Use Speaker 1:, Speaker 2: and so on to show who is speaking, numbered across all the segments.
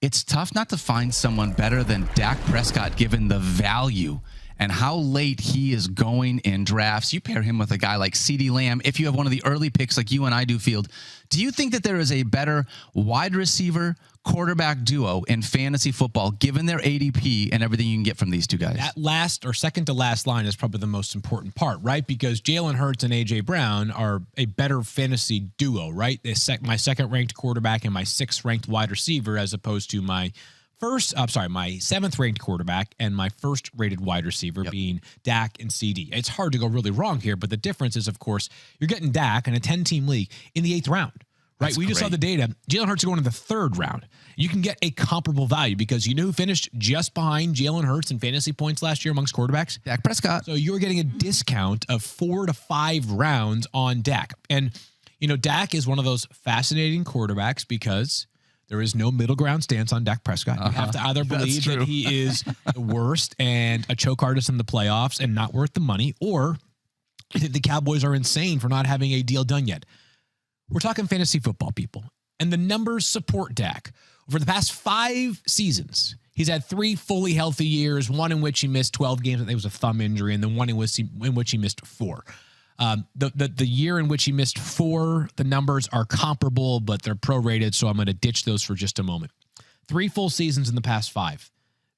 Speaker 1: it's tough not to find someone better than Dak Prescott given the value and how late he is going in drafts. You pair him with a guy like CeeDee Lamb. If you have one of the early picks like you and I do, Field, do you think that there is a better wide receiver quarterback duo in fantasy football given their ADP and everything you can get from these two guys?
Speaker 2: That last or second to last line is probably the most important part, right? Because Jalen Hurts and A.J. Brown are a better fantasy duo, right? My second-ranked quarterback and my sixth-ranked wide receiver as opposed to my seventh-ranked quarterback and my first-rated wide receiver being Dak and CeeDee. It's hard to go really wrong here, but the difference is, of course, you're getting Dak in a 10-team league in the 8th round. Right, we just saw the data. Jalen Hurts is going in the 3rd round. You can get a comparable value because you know who finished just behind Jalen Hurts in fantasy points last year amongst quarterbacks?
Speaker 1: Dak Prescott.
Speaker 2: So you're getting a discount of 4 to 5 rounds on Dak. And, Dak is one of those fascinating quarterbacks because there is no middle ground stance on Dak Prescott. You have to either believe that he is the worst and a choke artist in the playoffs and not worth the money, or the Cowboys are insane for not having a deal done yet. We're talking fantasy football, people, and the numbers support Dak. Over the past 5 seasons, he's had 3 fully healthy years, one in which he missed 12 games. I think it was a thumb injury, and then one in which he missed 4. The year in which he missed 4, the numbers are comparable, but they're prorated, so I'm going to ditch those for just a moment. 3 full seasons in the past 5.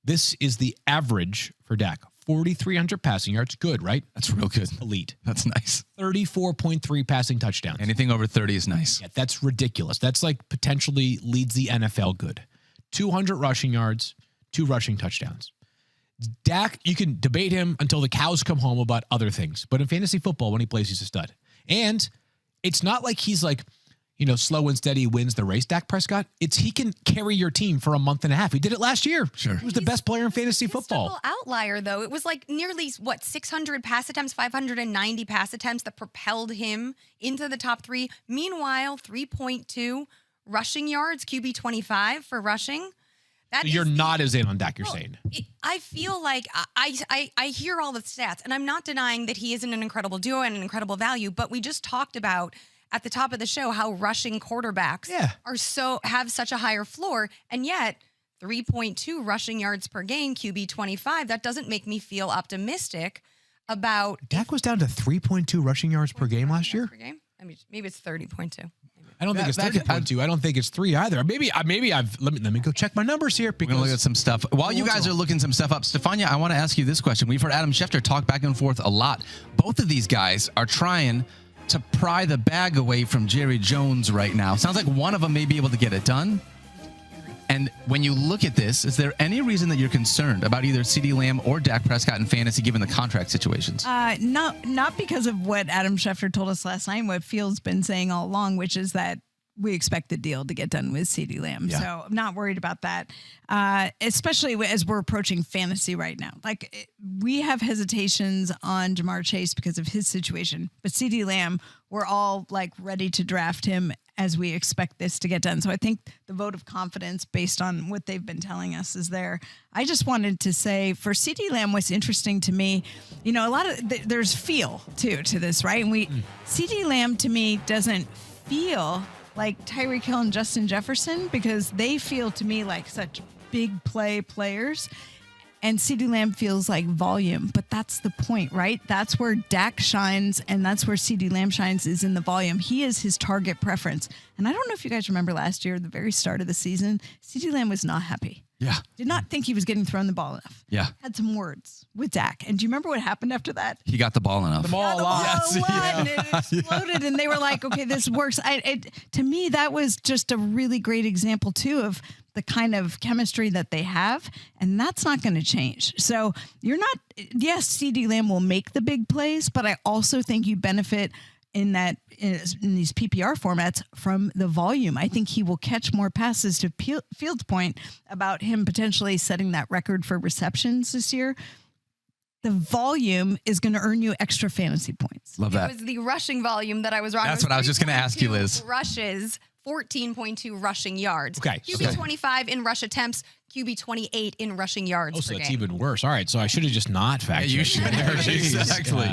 Speaker 2: This is the average for Dak. 4,300 passing yards. Good, right?
Speaker 1: That's real good.
Speaker 2: Elite.
Speaker 1: That's nice.
Speaker 2: 34.3 passing touchdowns.
Speaker 1: Anything over 30 is nice.
Speaker 2: Yeah, that's ridiculous. That's like potentially leads the NFL good. 200 rushing yards, 2 rushing touchdowns. Dak, you can debate him until the cows come home about other things. But in fantasy football, when he plays, he's a stud. And it's not like he's like, slow and steady wins the race, Dak Prescott. He can carry your team for a month and a half. He did it last year.
Speaker 1: Sure.
Speaker 2: He was the best player in fantasy football.
Speaker 3: He's a outlier, though. It was like nearly, 600 pass attempts, 590 pass attempts that propelled him into the top 3. Meanwhile, 3.2 rushing yards, QB 25 for rushing.
Speaker 2: You're not as in on Dak, you're saying.
Speaker 3: I feel like I hear all the stats, and I'm not denying that he isn't an incredible duo and an incredible value, but we just talked about at the top of the show how rushing quarterbacks have such a higher floor, and yet 3.2 rushing yards per game, QB 25, that doesn't make me feel optimistic about...
Speaker 2: Dak was down to 3.2 rushing yards per game last year?
Speaker 3: I mean, maybe it's 30.2.
Speaker 2: I don't think it's 30.2. I don't think it's 3 either. Maybe let me go check my numbers here.
Speaker 1: We're going to look at some stuff. While you guys are looking some stuff up, Stefania, I want to ask you this question. We've heard Adam Schefter talk back and forth a lot. Both of these guys are trying to pry the bag away from Jerry Jones right now. Sounds like one of them may be able to get it done. And when you look at this, is there any reason that you're concerned about either CeeDee Lamb or Dak Prescott in fantasy given the contract situations?
Speaker 4: Not because of what Adam Schefter told us last night, what Field's been saying all along, which is that we expect the deal to get done with CeeDee Lamb. Yeah. So I'm not worried about that, especially as we're approaching fantasy right now. Like, we have hesitations on Jamar Chase because of his situation, but CeeDee Lamb, we're all like ready to draft him as we expect this to get done. So I think the vote of confidence based on what they've been telling us is there. I just wanted to say for CeeDee Lamb, what's interesting to me, a lot of there's feel to this, right? And CeeDee Lamb to me doesn't feel like Tyreek Hill and Justin Jefferson because they feel to me like such big players. And CeeDee Lamb feels like volume, but that's the point, right? That's where Dak shines, and that's where CeeDee Lamb shines is in the volume. He is his target preference. And I don't know if you guys remember last year, the very start of the season, CeeDee Lamb was not happy.
Speaker 1: Yeah.
Speaker 4: Did not think he was getting thrown the ball enough.
Speaker 1: Yeah.
Speaker 4: Had some words with Dak. And do you remember what happened after that?
Speaker 1: He got the ball enough.
Speaker 2: The ball a lot.
Speaker 4: And it exploded, and they were like, okay, this works. To me, that was just a really great example, too, of the kind of chemistry that they have, and that's not going to change. So yes, CeeDee Lamb will make the big plays, but I also think you benefit in these PPR formats from the volume. I think he will catch more passes. To Field's point about him potentially setting that record for receptions this year. The volume is going to earn you extra fantasy points.
Speaker 1: Love that.
Speaker 3: It was the rushing volume that I was wrong.
Speaker 1: That's what I was just going to ask you, Liz.
Speaker 3: Rushes, 14.2 rushing yards.
Speaker 2: Okay.
Speaker 3: QB 25 in rush attempps, QB 28 in rushing yards per
Speaker 2: so
Speaker 3: game.
Speaker 2: It's even worse. All right, so I should have just not fact checked.
Speaker 1: You should have. Exactly.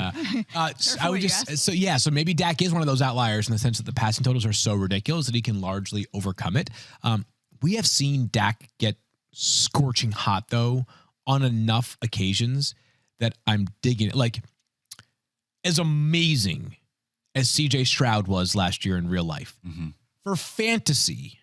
Speaker 2: So maybe Dak is one of those outliers in the sense that the passing totals are so ridiculous that he can largely overcome it. We have seen Dak get scorching hot, though, on enough occasions that I'm digging it. Like, as amazing as CJ Stroud was last year in real life, for fantasy,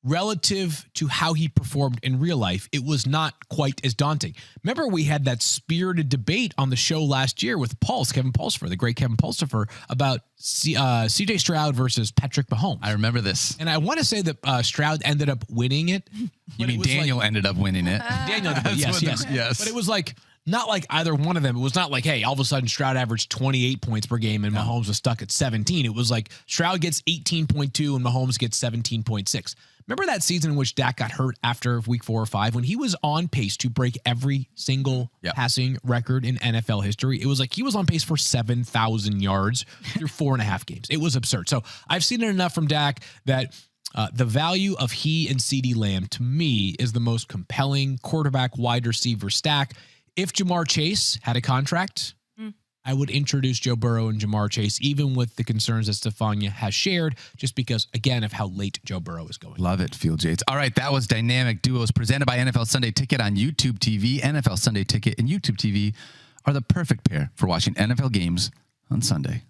Speaker 2: relative to how he performed in real life, it was not quite as daunting. Remember, we had that spirited debate on the show last year with Kevin Pulsifer, the great Kevin Pulsifer, about CJ Stroud versus Patrick Mahomes.
Speaker 1: I remember this.
Speaker 2: And I want to say that Stroud ended up winning it.
Speaker 1: You mean Daniel ended up winning it?
Speaker 2: Daniel, yes. But it was like, not like either one of them. It was not like, hey, all of a sudden Stroud averaged 28 points per game and Mahomes was stuck at 17. It was like Stroud gets 18.2 and Mahomes gets 17.6. Remember that season in which Dak got hurt after week 4 or 5 when he was on pace to break every single passing record in NFL history? It was like he was on pace for 7,000 yards through 4.5 games. It was absurd. So I've seen it enough from Dak that the value of he and CeeDee Lamb, to me, is the most compelling quarterback wide receiver stack. If Jamar Chase had a contract, I would introduce Joe Burrow and Jamar Chase, even with the concerns that Stefania has shared, just because, again, of how late Joe Burrow is going.
Speaker 1: Love it, Field Yates. All right, that was Dynamic Duos presented by NFL Sunday Ticket on YouTube TV. NFL Sunday Ticket and YouTube TV are the perfect pair for watching NFL games on Sunday.